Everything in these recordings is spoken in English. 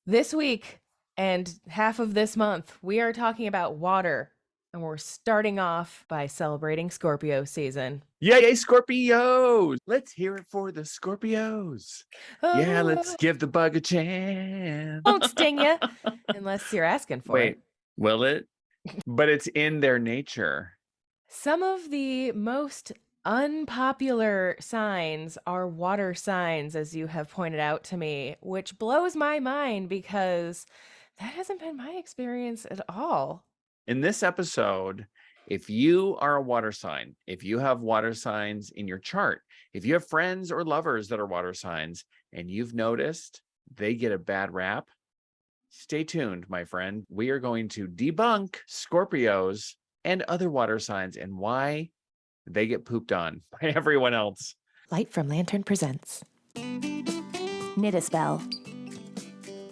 This week and half of this month, we are talking about water, and we're starting off by celebrating Scorpio season. Yay, Scorpios! Let's hear it for the Scorpios. Yeah, let's Oh, give the bug a chance. won't sting you unless you're asking for it. Wait, will it? But it's in their nature. Some of the most unpopular signs are water signs, as you have pointed out to me, which blows my mind because that hasn't been my experience at all. In this episode, if you are a water sign, if you have water signs in your chart, if you have friends or lovers that are water signs and you've noticed they get a bad rap, stay tuned, my friend. We are going to debunk Scorpios and other water signs and why they get pooped on by everyone else. Light from Lantern presents Knit a Spell.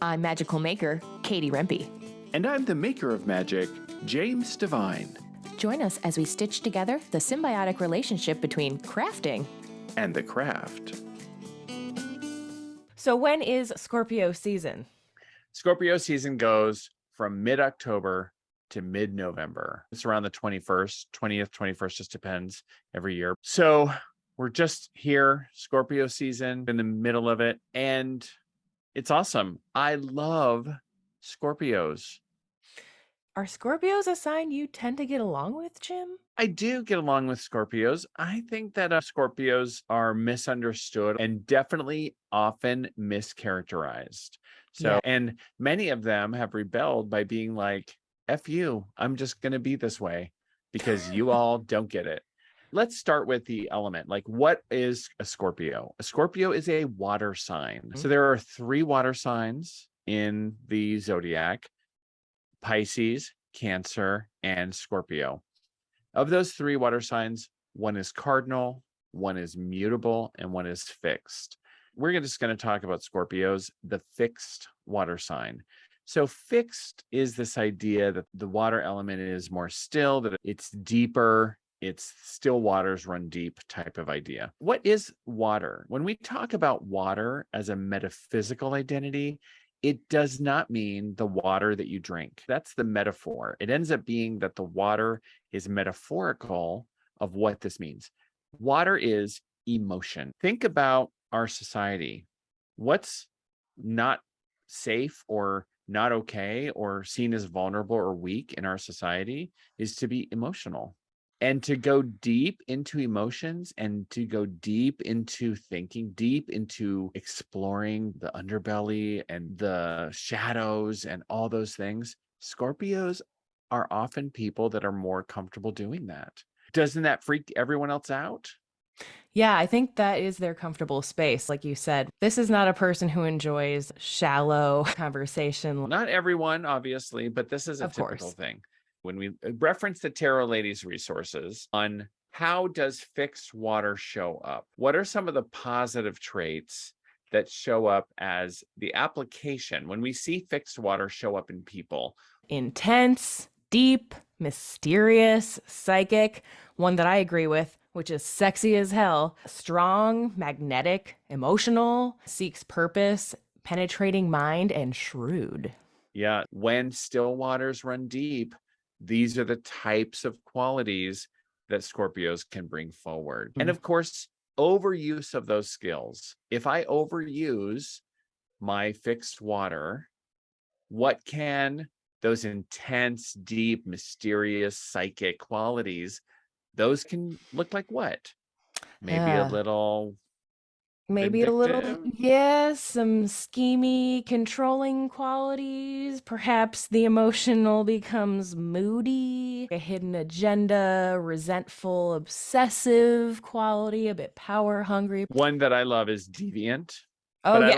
I'm Magical Maker, Katie Rempe. And I'm the maker of magic, James Devine. Join us as we stitch together the symbiotic relationship between crafting. And the craft. So when is Scorpio season? Scorpio season goes from mid-October to mid-November. It's around the 21st, 20th, 21st, just depends every year. So we're just here, Scorpio season, in the middle of it. And it's awesome. I love Scorpios. Are Scorpios a sign you tend to get along with, Jim? I do get along with Scorpios. I think that Scorpios are misunderstood and definitely often mischaracterized. So, Yeah. and many of them have rebelled by being like, F you, I'm just going to be this way because you all don't get it. Let's start with the element. Like, what is a Scorpio? A Scorpio is a water sign. So there are 3 water signs in the zodiac: Pisces, Cancer, and Scorpio. Of those 3 water signs, one is cardinal, one is mutable, and one is fixed. We're just going to talk about Scorpios, the fixed water sign. So fixed is this idea that the water element is more still, that it's deeper, it's still waters run deep type of idea. What is water? When we talk about water as a metaphysical identity, it does not mean the water that you drink. That's the metaphor. It ends up being that the water is metaphorical of what this means. Water is emotion. Think about our society. What's not safe or not okay or seen as vulnerable or weak in our society is to be emotional. And to go deep into emotions and to go deep into thinking, deep into exploring the underbelly and the shadows and all those things, Scorpios are often people that are more comfortable doing that. Doesn't that freak everyone else out? Yeah, I think that is their comfortable space. Like you said, this is not a person who enjoys shallow conversation. Not everyone, obviously, but this is a Of typical course. thing. When we reference the Tarot Ladies resources on how does fixed water show up? What are some of the positive traits that show up as the application when we see fixed water show up in people? Intense, deep, mysterious, psychic. One that I agree with, which is sexy as hell. Strong, magnetic, emotional, seeks purpose, penetrating mind, and shrewd. Yeah, when still waters run deep, these are the types of qualities that Scorpios can bring forward. And of course, overuse of those skills. If I overuse my fixed water, what can those intense, deep, mysterious, psychic qualities, those can look like what? Maybe a little Maybe a little, vindictive? yes, some schemy, controlling qualities. Perhaps the emotional becomes moody, a hidden agenda, resentful, obsessive quality, a bit power hungry. One that I love is deviant. Oh, But yeah.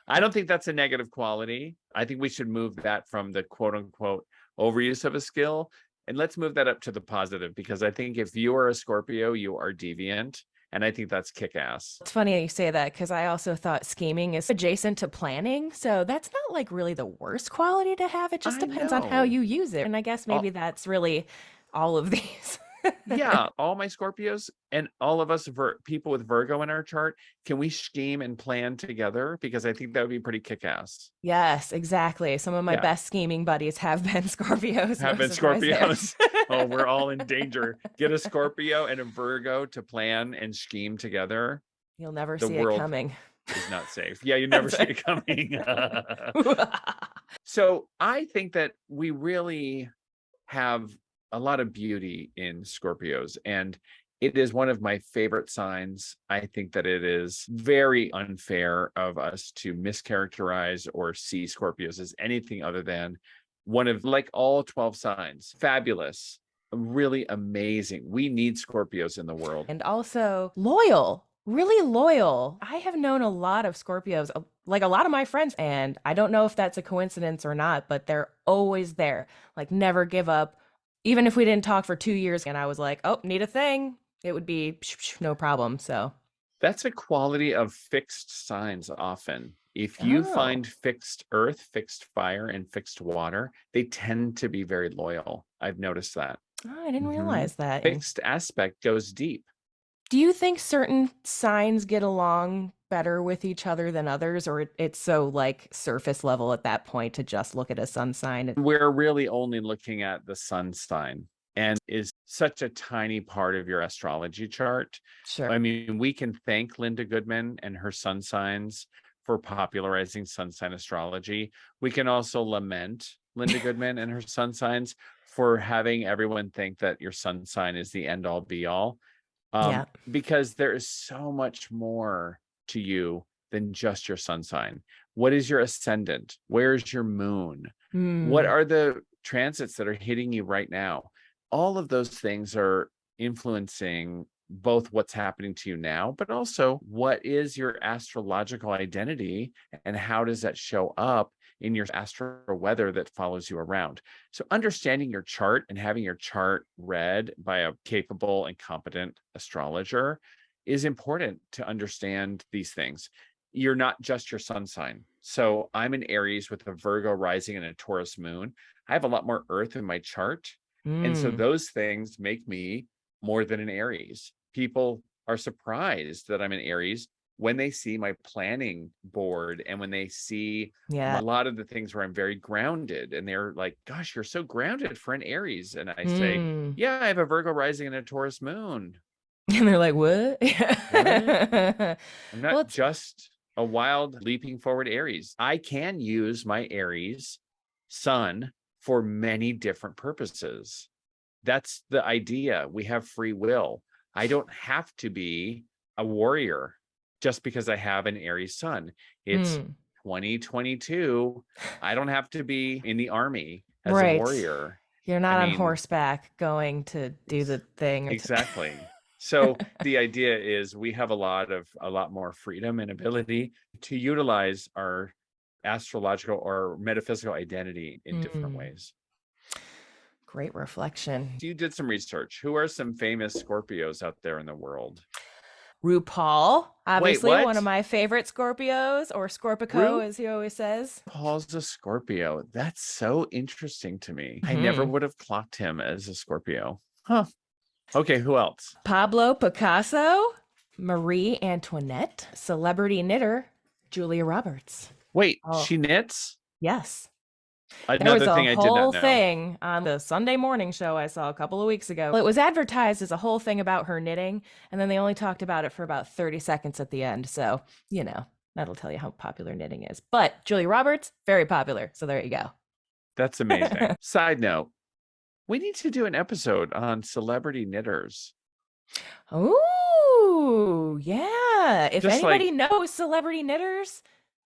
I don't think that's a negative quality. I think we should move that from the quote unquote overuse of a skill. And let's move that up to the positive, because I think if you are a Scorpio, you are deviant. And I think that's kick-ass. It's funny you say that because I also thought scheming is adjacent to planning. So that's not like really the worst quality to have. It just I depends on how know. you use it. And I guess maybe that's really all of these. Yeah, all my Scorpios and all of us people with Virgo in our chart, can we scheme and plan together? Because I think that would be pretty kick-ass. Yes, exactly. Some of my Yeah, best scheming buddies have been Scorpios. have No been surprise there. Scorpios. Oh, we're all in danger. Get a Scorpio and a Virgo to plan and scheme together. You'll never The see it world coming. is not safe. Yeah, you never That's see right. it coming. So I think that we really have a lot of beauty in Scorpios, and it is one of my favorite signs. I think that it is very unfair of us to mischaracterize or see Scorpios as anything other than one of, like, all 12 signs. Fabulous, really amazing. We need Scorpios in the world. And also loyal, really loyal. I have known a lot of Scorpios, like a lot of my friends, and I don't know if that's a coincidence or not, but they're always there, like never give up. Even if we didn't talk for 2 years and I was like, oh, need a thing, it would be no problem. So, That's a quality of fixed signs often. If you oh, find fixed earth, fixed fire, and fixed water, they tend to be very loyal. I've noticed that. I didn't Mhm. realize that. Fixed aspect goes deep. Do you think certain signs get along better with each other than others, or it's so like surface level at that point to just look at a sun sign? We're really only looking at the sun sign, and is such a tiny part of your astrology chart. Sure. I mean, we can thank Linda Goodman and her sun signs for popularizing sun sign astrology. We can also lament Linda Goodman and her sun signs for having everyone think that your sun sign is the end all be all. Yeah. Because there is so much more to you than just your sun sign. What is your ascendant? Where's your moon? What Hmm. are the transits that are hitting you right now? All of those things are influencing both what's happening to you now, but also what is your astrological identity and how does that show up in your astro weather that follows you around. So understanding your chart and having your chart read by a capable and competent astrologer is important to understand these things. You're not just your sun sign. So I'm an Aries with a Virgo rising and a Taurus moon. I have a lot more earth in my chart. And so Mm. those things make me more than an Aries. People are surprised that I'm an Aries when they see my planning board and when they see Yeah. a lot of the things where I'm very grounded, and they're like, gosh, you're so grounded for an Aries. And I say, Mm. yeah, I have a Virgo rising and a Taurus moon. And they're like, what? I'm Well, not just a wild leaping forward Aries. I can use my Aries sun for many different purposes. That's the idea. We have free will. I don't have to be a warrior just because I have an Aries sun. It's 2022. I don't have to be in the army as a Right. warrior. You're not I on mean, horseback going to do the thing. exactly. So the idea is we have a lot more freedom and ability to utilize our astrological or metaphysical identity in different ways. Great reflection. You did some research. Who are some famous Scorpios out there in the world? RuPaul, obviously what? one of my favorite Scorpios, or Scorpico, as he always says. Paul's a Scorpio. That's so interesting to me. I never would have clocked him as a Scorpio. Huh. Okay, who else? Pablo Picasso, Marie Antoinette, celebrity knitter, Julia Roberts. Wait, she knits? Yes. Another there was thing a I did not whole know. thing on the Sunday morning show I saw a couple of weeks ago. It was advertised as a whole thing about her knitting, and then they only talked about it for about 30 seconds at the end. So, you know, that'll tell you how popular knitting is. But Julia Roberts, very popular. So there you go. That's amazing. Side note, we need to do an episode on celebrity knitters. Oh, yeah. If Just anybody knows celebrity knitters,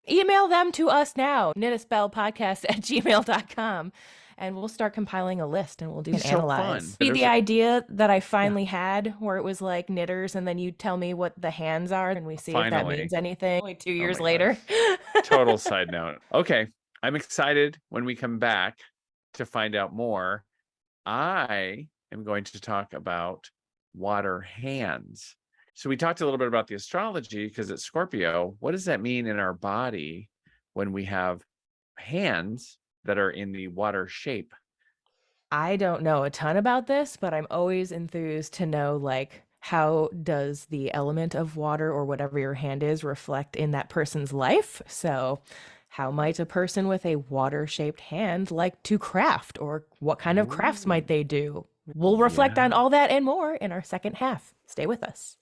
email them to us now, knitaspellpodcast@gmail.com, and we'll start compiling a list and we'll do an analyze. Fun. The idea that I finally had where it was like knitters and then you tell me what the hands are and we see if that means anything. Only 2 years later. Total side note. Okay. I'm excited when we come back to find out more. I am going to talk about water hands. So we talked a little bit about the astrology because it's Scorpio. What does that mean in our body when we have hands that are in the water shape? I don't know a ton about this, but I'm always enthused to know, like, how does the element of water or whatever your hand is reflect in that person's life? So, how might a person with a water-shaped hand like to craft, or what kind of crafts Ooh, might they do? We'll reflect on yeah. all that and more in our second half. Stay with us.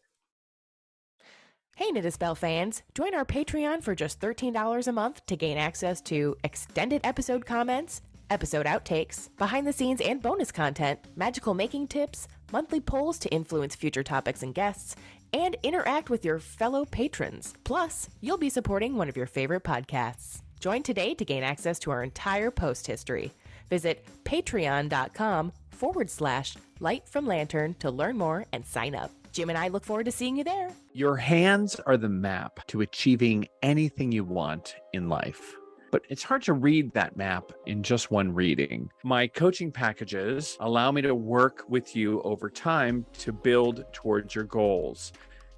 Hey, Knit a Spell fans! Join our Patreon for just $13 a month to gain access to extended episode comments, episode outtakes, behind the scenes and bonus content, magical making tips, monthly polls to influence future topics and guests, and interact with your fellow patrons. Plus, you'll be supporting one of your favorite podcasts. Join today to gain access to our entire post history. Visit patreon.com/Light from Lantern to learn more and sign up. Jim and I look forward to seeing you there. Your hands are the map to achieving anything you want in life. But it's hard to read that map in just one reading. My coaching packages allow me to work with you over time to build towards your goals.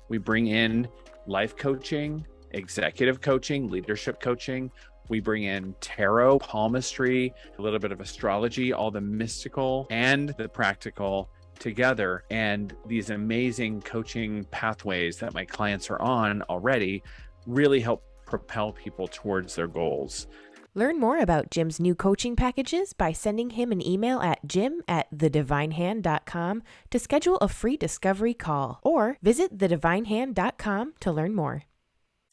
We bring in life coaching, executive coaching, leadership coaching. We bring in tarot, palmistry, a little bit of astrology, all the mystical and the practical together. And these amazing coaching pathways that my clients are on already really help propel people towards their goals. Learn more about Jim's new coaching packages by sending him an email at jim@thedivinehand.com to schedule a free discovery call, or visit thedivinehand.com to learn more.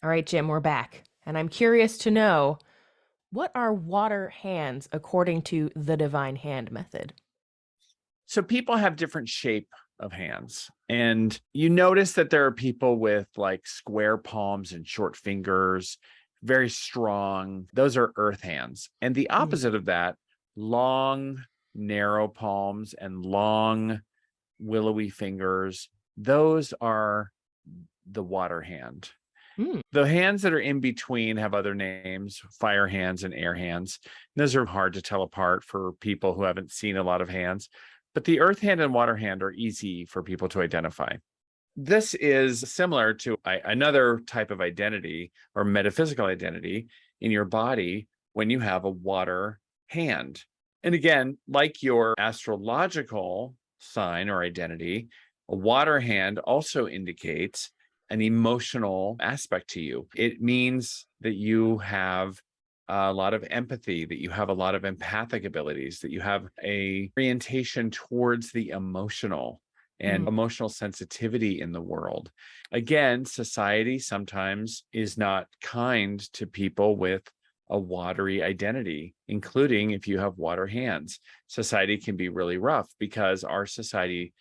All right, Jim, we're back. And I'm curious to know, what are water hands according to the Divine Hand method? So people have different shape of hands. And you notice that there are people with like square palms and short fingers, very strong. Those are earth hands. And the opposite of that, long, narrow palms and long, willowy fingers, those are the water hand. The hands that are in between have other names, fire hands and air hands. Those are hard to tell apart for people who haven't seen a lot of hands. But the earth hand and water hand are easy for people to identify. This is similar to another type of identity or metaphysical identity in your body when you have a water hand. And again, like your astrological sign or identity, a water hand also indicates an emotional aspect to you. It means that you have a lot of empathy, that you have a lot of empathic abilities, that you have a orientation towards the emotional and emotional sensitivity in the world. Again, society sometimes is not kind to people with a watery identity, including if you have water hands. Society can be really rough because our society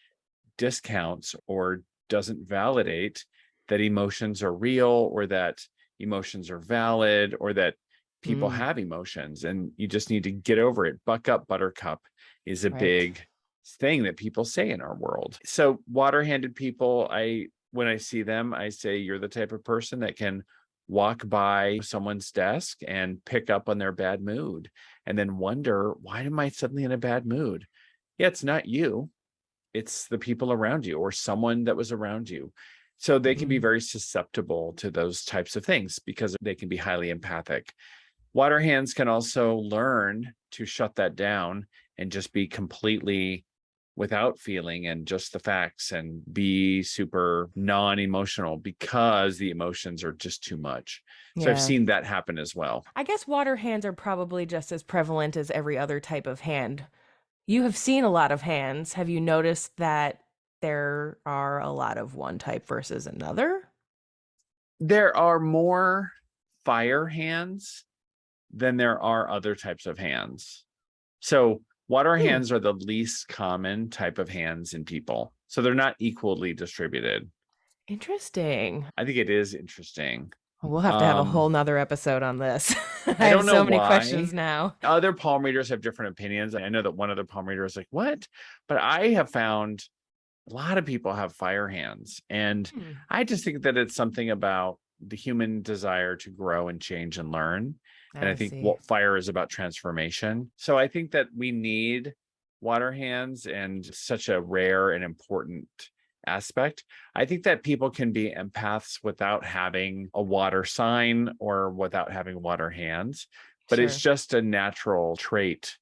discounts or doesn't validate that emotions are real, or that emotions are valid, or that people have emotions, and you just need to get over it. Buck up, buttercup is a big thing that people say in our world. So water-handed people, when I see them, I say, you're the type of person that can walk by someone's desk and pick up on their bad mood and then wonder, why am I suddenly in a bad mood? Yeah, it's not you. It's the people around you or someone that was around you. So they can be very susceptible to those types of things because they can be highly empathic. Water hands can also learn to shut that down and just be completely without feeling and just the facts, and be super non-emotional because the emotions are just too much. So I've seen that happen as well. I guess water hands are probably just as prevalent as every other type of hand. You have seen a lot of hands. Have you noticed that there are a lot of one type versus another? There are more fire hands than there are other types of hands. So water hands are the least common type of hands in people. So they're not equally distributed. Interesting. I think it is interesting. We'll have to have a whole nother episode on this. I I have don't know so many why. questions now. Other palm readers have different opinions. I know that one other palm reader is like, what? But I have found a lot of people have fire hands. And I just think that it's something about the human desire to grow and change and learn. And I think what fire is about transformation. So I think that we need water hands, and such a rare and important aspect. I think that people can be empaths without having a water sign or without having water hands, but it's just a natural trait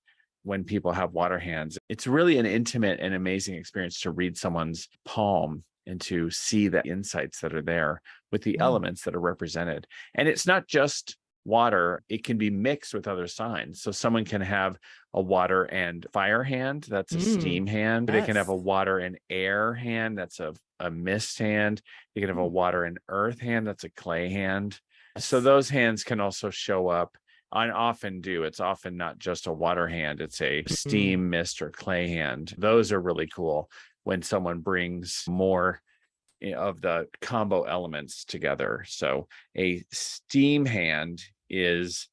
when people have water hands. It's really an intimate and amazing experience to read someone's palm and to see the insights that are there with the elements that are represented. And it's not just water, it can be mixed with other signs. So someone can have a water and fire hand, that's a steam hand. They can have a water and air hand, that's a mist hand. They can have a water and earth hand, that's a clay hand. So those hands can also show up, and often do. It's often not just a water hand, it's a steam, mist, or clay hand. Those are really cool when someone brings more of the combo elements together. So a steam hand is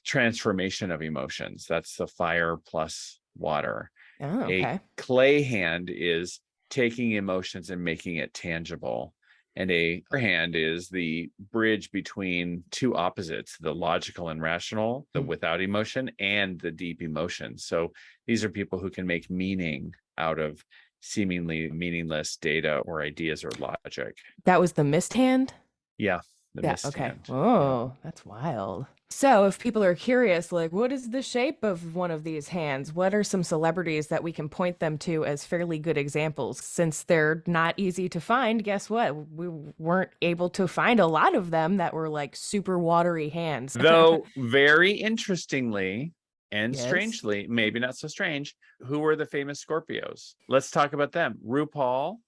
transformation of emotions. That's the fire plus water. Oh, okay. A clay hand is taking emotions and making it tangible. And a hand is the bridge between two opposites, the logical and rational, the without emotion, and the deep emotion. So these are people who can make meaning out of seemingly meaningless data or ideas or logic. That was the mist hand? Yeah, the mist okay. hand. Oh, that's wild. So if people are curious, like, what is the shape of one of these hands? What are some celebrities that we can point them to as fairly good examples? Since they're not easy to find, guess what? We weren't able to find a lot of them that were like super watery hands. Though very interestingly and Yes. strangely, maybe not so strange, who were the famous Scorpios? Let's talk about them. RuPaul,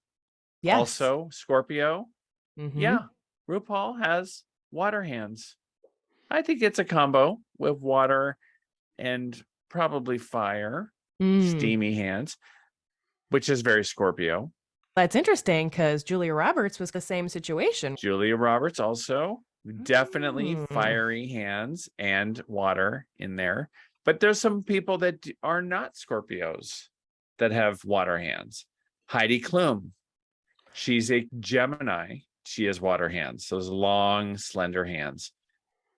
Yes. also Scorpio. Mhm. Yeah, RuPaul has water hands. I think it's a combo with water and probably fire, steamy hands, which is very Scorpio. That's interesting because Julia Roberts was the same situation. Julia Roberts also definitely fiery hands and water in there. But there's some people that are not Scorpios that have water hands. Heidi Klum, she's a Gemini. She has water hands, those long, slender hands.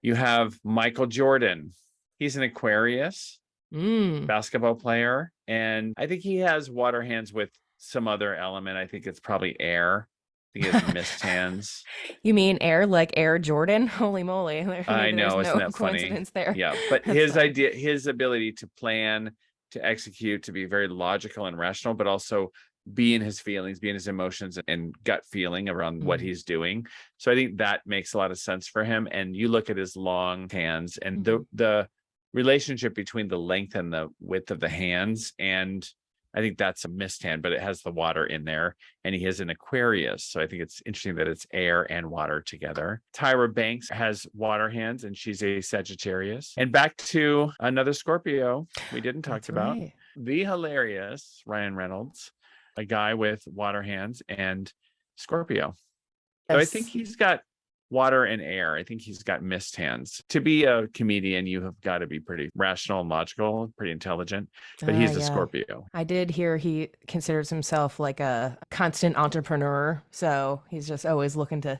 You have Michael Jordan. He's an Aquarius basketball player. And I think he has water hands with some other element. I think it's probably air. I think he has mist hands. You mean Air, like Air Jordan? Holy moly. I know, isn't that funny? Coincidence there. Yeah, but That's his funny. idea, his ability to plan, to execute, to be very logical and rational, but also be in his feelings, be in his emotions and gut feeling around what he's doing. So I think that makes a lot of sense for him. And you look at his long hands and the relationship between the length and the width of the hands, and I think that's a mist hand, but it has the water in there, and he has an Aquarius. So I think it's interesting that it's air and water together. Tyra Banks has water hands, and she's a Sagittarius. And back to another Scorpio we didn't talk about. Right. The hilarious Ryan Reynolds, a guy with water hands and Scorpio. So I think he's got water and air. I think he's got mist hands. To be a comedian, you have got to be pretty rational and logical, pretty intelligent, but he's a Scorpio. I did hear he considers himself like a constant entrepreneur. So he's just always looking to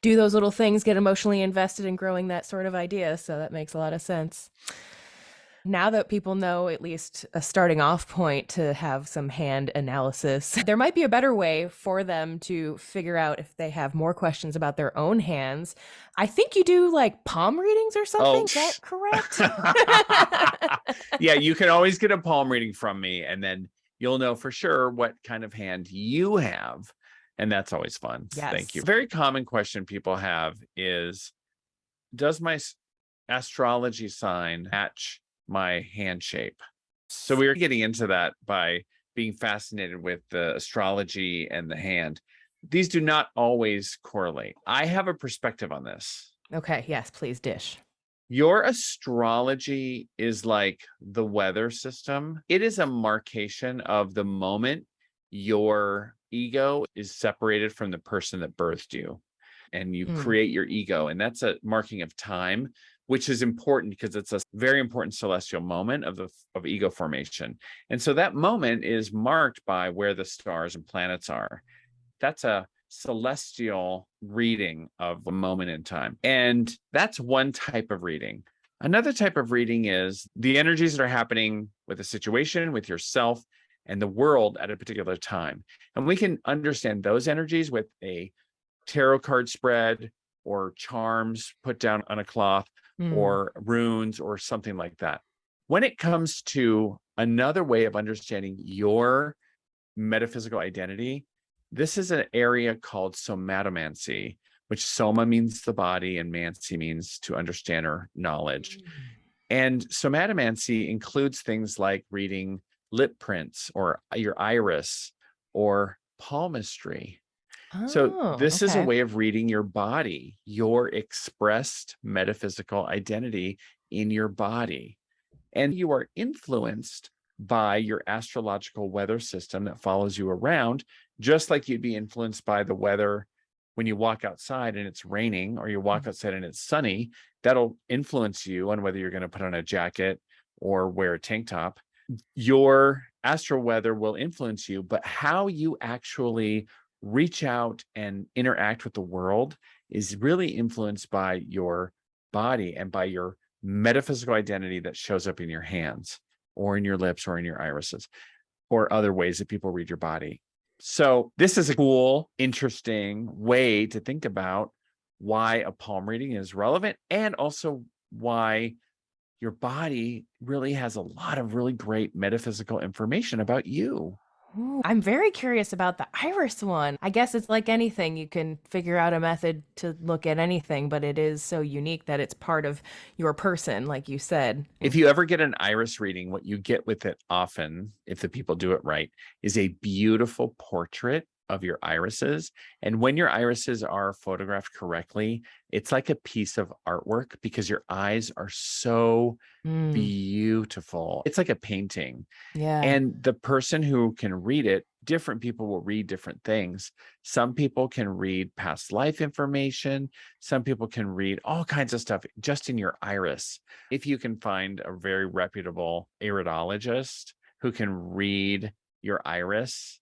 do those little things, get emotionally invested in growing that sort of idea. So that makes a lot of sense. Now that people know at least a starting off point to have some hand analysis, there might be a better way for them to figure out if they have more questions about their own hands. I think you do like palm readings or something. Is that correct? Yeah, you can always get a palm reading from me, and then you'll know for sure what kind of hand you have. And that's always fun. Yes. Thank you. Very common question people have is, does my astrology sign match my hand shape? So we were getting into that by being fascinated with the astrology and the hand. These do not always correlate. I have a perspective on this. Okay. Yes, please dish. Your astrology is like the weather system. It is a marcation of the moment your ego is separated from the person that birthed you, and you create your ego. And that's a marking of time, which is important because it's a very important celestial moment of ego formation. And so that moment is marked by where the stars and planets are. That's a celestial reading of a moment in time. And that's one type of reading. Another type of reading is the energies that are happening with a situation, with yourself and the world at a particular time. And we can understand those energies with a tarot card spread or charms put down on a cloth or runes or something like that. When it comes to another way of understanding your metaphysical identity, this is an area called somatomancy, which soma means the body and mancy means to understand or knowledge. And somatomancy includes things like reading lip prints or your iris or palmistry. So this is a way of reading your body, your expressed metaphysical identity in your body. And you are influenced by your astrological weather system that follows you around, just like you'd be influenced by the weather when you walk outside and it's raining, or you walk outside and it's sunny. That'll influence you on whether you're going to put on a jacket or wear a tank top. Your astro weather will influence you, but how you actually reach out and interact with the world is really influenced by your body and by your metaphysical identity that shows up in your hands or in your lips or in your irises or other ways that people read your body. So this is a cool, interesting way to think about why a palm reading is relevant, and also why your body really has a lot of really great metaphysical information about you. Ooh, I'm very curious about the iris one. I guess it's like anything. You can figure out a method to look at anything, but it is so unique that it's part of your person, like you said. If you ever get an iris reading, what you get with it often, if the people do it right, is a beautiful portrait of your irises. And when your irises are photographed correctly, it's like a piece of artwork because your eyes are so beautiful. It's like a painting. Yeah. And the person who can read it, different people will read different things. Some people can read past life information. Some people can read all kinds of stuff just in your iris. If you can find a very reputable iridologist who can read your iris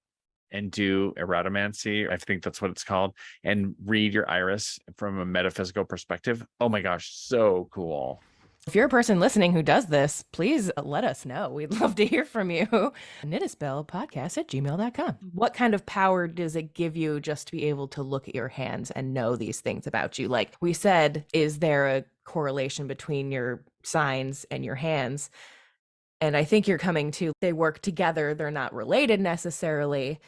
and do iridomancy, I think that's what it's called, and read your iris from a metaphysical perspective. Oh my gosh, so cool. If you're a person listening who does this, please let us know. We'd love to hear from you. Knitispellpodcast@gmail.com. What kind of power does it give you just to be able to look at your hands and know these things about you? Like we said, is there a correlation between your signs and your hands? And I think you're coming to, they work together. They're not related necessarily.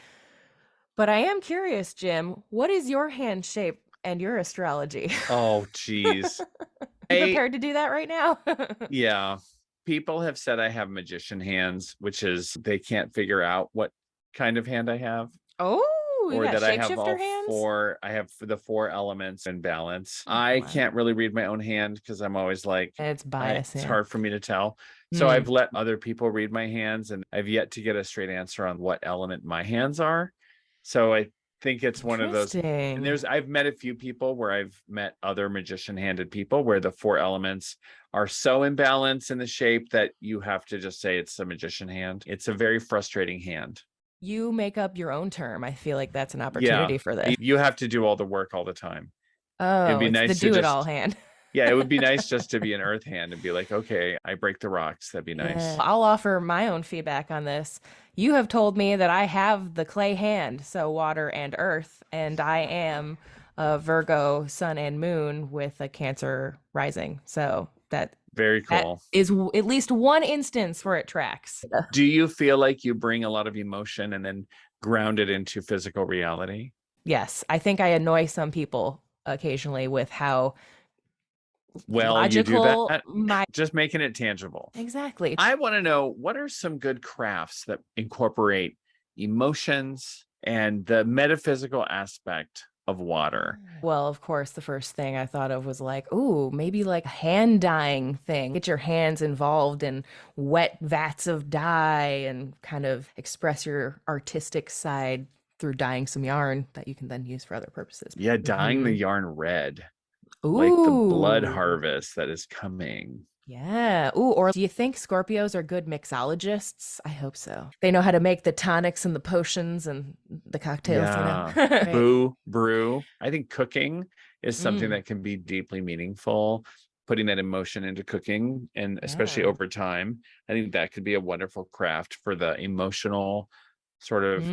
But I am curious, Jim, what is your hand shape and your astrology? Oh, geez. You prepared to do that right now? Yeah. People have said I have magician hands, which is they can't figure out what kind of hand I have. Oh, or that I have all hands? four. I have the 4 elements in balance. I can't really read my own hand because I'm always like, it's biased. It's hard for me to tell. So I've let other people read my hands, and I've yet to get a straight answer on what element my hands are. So I think it's one of those. And I've met a few people where I've met other magician handed people where the 4 elements are so in balance in the shape that you have to just say it's a magician hand. It's a very frustrating hand. You make up your own term. I feel like that's an opportunity for this. You have to do all the work all the time. Oh, it'd be nice the do-it-all hand. Yeah, it would be nice just to be an earth hand and be like, okay, I break the rocks. That'd be nice. Yeah. I'll offer my own feedback on this. You have told me that I have the clay hand, so water and earth, and I am a Virgo sun and moon with a Cancer rising. So that very cool. That is at least one instance where it tracks. Do you feel like you bring a lot of emotion and then ground it into physical reality? Yes. I think I annoy some people occasionally with how logical, you do that. Just making it tangible. Exactly. I want to know, what are some good crafts that incorporate emotions and the metaphysical aspect of water? Well, of course, the first thing I thought of was like, ooh, maybe like a hand dyeing thing. Get your hands involved in wet vats of dye and kind of express your artistic side through dyeing some yarn that you can then use for other purposes. Yeah, dyeing the yarn red. Ooh. Like the blood harvest that is coming. Yeah. Ooh, or do you think Scorpios are good mixologists? I hope so. They know how to make the tonics and the potions and the cocktails, yeah. You know? Right. Brew. I think cooking is something that can be deeply meaningful. Putting that emotion into cooking, and especially over time, I think that could be a wonderful craft for the emotional sort of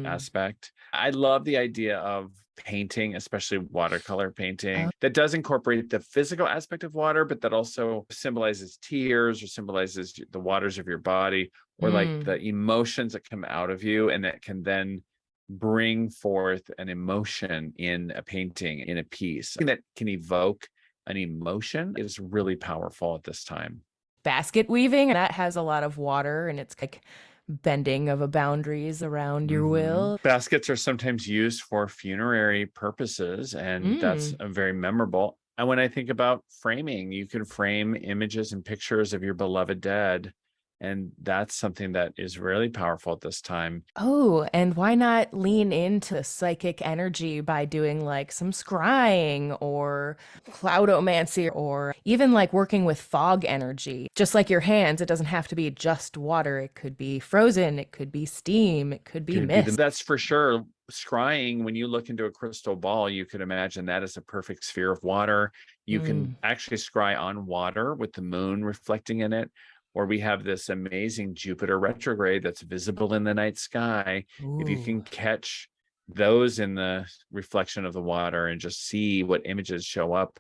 aspect. I love the idea of painting, especially watercolor painting, that does incorporate the physical aspect of water, but that also symbolizes tears or symbolizes the waters of your body, or like the emotions that come out of you, and that can then bring forth an emotion in a painting, in a piece. Something that can evoke an emotion is really powerful at this time. Basket weaving, that has a lot of water, and it's like bending of boundaries around your will. Baskets are sometimes used for funerary purposes, and that's very memorable. And when I think about framing, you can frame images and pictures of your beloved dead. And that's something that is really powerful at this time. Oh, and why not lean into psychic energy by doing like some scrying or cloudomancy, or even like working with fog energy? Just like your hands, it doesn't have to be just water. It could be frozen, it could be steam, it could be mist. That's for sure. Scrying, when you look into a crystal ball, you could imagine that as a perfect sphere of water. You can actually scry on water with the moon reflecting in it. Or we have this amazing Jupiter retrograde that's visible in the night sky. If you can catch those in the reflection of the water and just see what images show up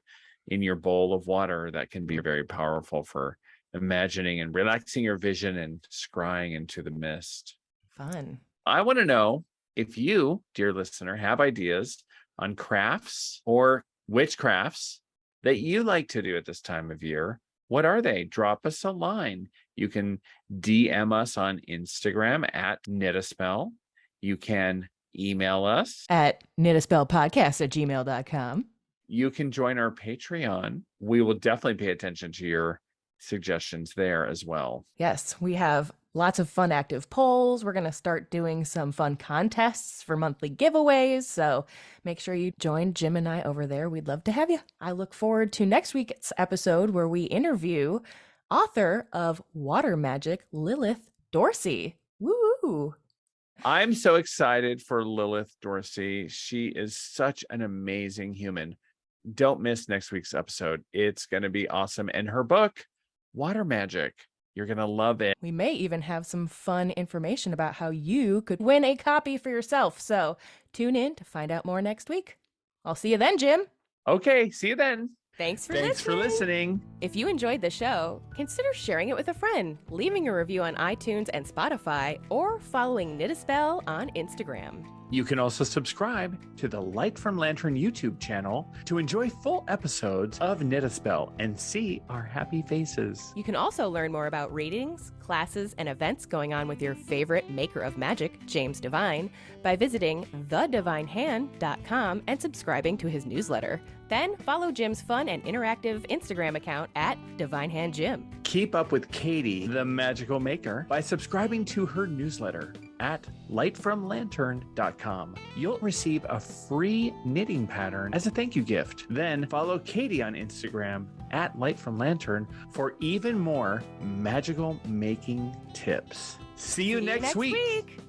in your bowl of water, that can be very powerful for imagining and relaxing your vision and scrying into the mist. Fun. I want to know if you, dear listener, have ideas on crafts or witchcrafts that you like to do at this time of year. What are they? Drop us a line. You can DM us on Instagram at knitaspell. You can email us at knitaspellpodcast@gmail.com. You can join our Patreon. We will definitely pay attention to your suggestions there as well. Yes, we have lots of fun active polls. We're going to start doing some fun contests for monthly giveaways. So make sure you join Jim and I over there. We'd love to have you. I look forward to next week's episode where we interview author of Water Magic, Lilith Dorsey. Woo! I'm so excited for Lilith Dorsey. She is such an amazing human. Don't miss next week's episode. It's going to be awesome. And her book, Water Magic, you're going to love it. We may even have some fun information about how you could win a copy for yourself. So tune in to find out more next week. I'll see you then, Jim. Okay, see you then. Thanks for listening. If you enjoyed the show, consider sharing it with a friend, leaving a review on iTunes and Spotify, or following Knitaspell on Instagram. You can also subscribe to the Light from Lantern YouTube channel to enjoy full episodes of Knitaspell and see our happy faces. You can also learn more about readings, classes, and events going on with your favorite maker of magic, James Devine, by visiting thedivinehand.com and subscribing to his newsletter. Then follow Jim's fun and interactive Instagram account at DivineHandJim. Keep up with Katie, the magical maker, by subscribing to her newsletter at lightfromlantern.com. You'll receive a free knitting pattern as a thank you gift. Then follow Katie on Instagram at lightfromlantern for even more magical making tips. See you next week.